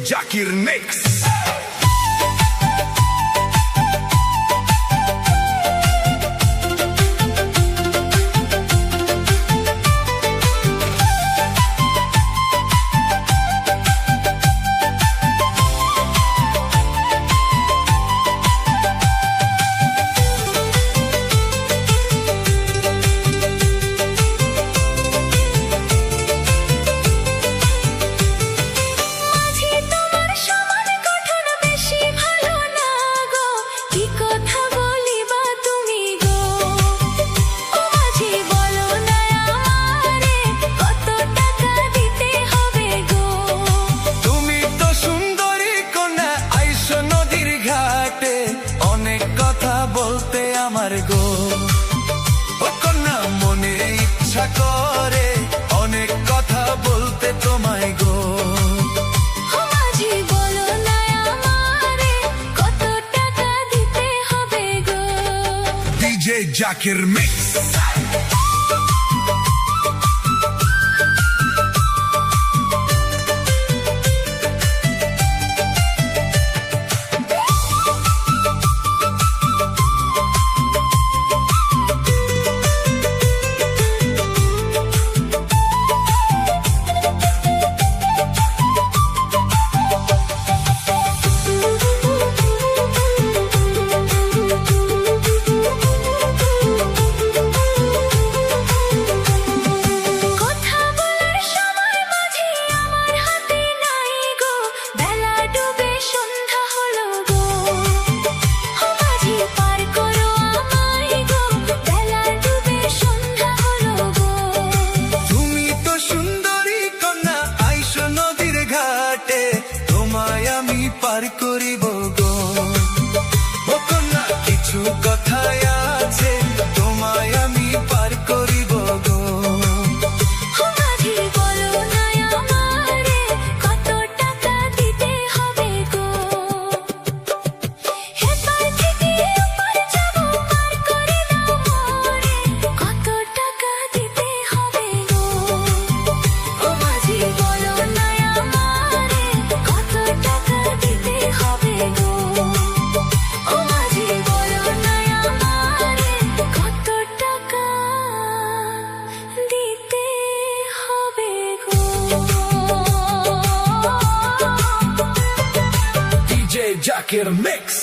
Zakir mix. বলতে আমার গো ও কন্যা মনে ইচ্ছা করে অনেক কথা বলতে তোমায় গো। মাঝি বলো না আমারে কত টাকা দিতে হবে গো। DJ Zakir mix. তোমায় আমি পার করিব গো ও কন্যা কিছু কথা আছে তোমায় আমি পার করিব গো। মাঝি বলো না আমারে কত টাকা দিতে হবে গো। এপার থেকে ওপার যাবো পার করে দাও মোরে কত টাকা দিতে হবে গো। ও মাঝি বলো না আমারে কত টাকা দিতে হবে গো। ও মাঝি বলো না আমারে কত টাকা দিতে হবে গো। DJ Zakir mix.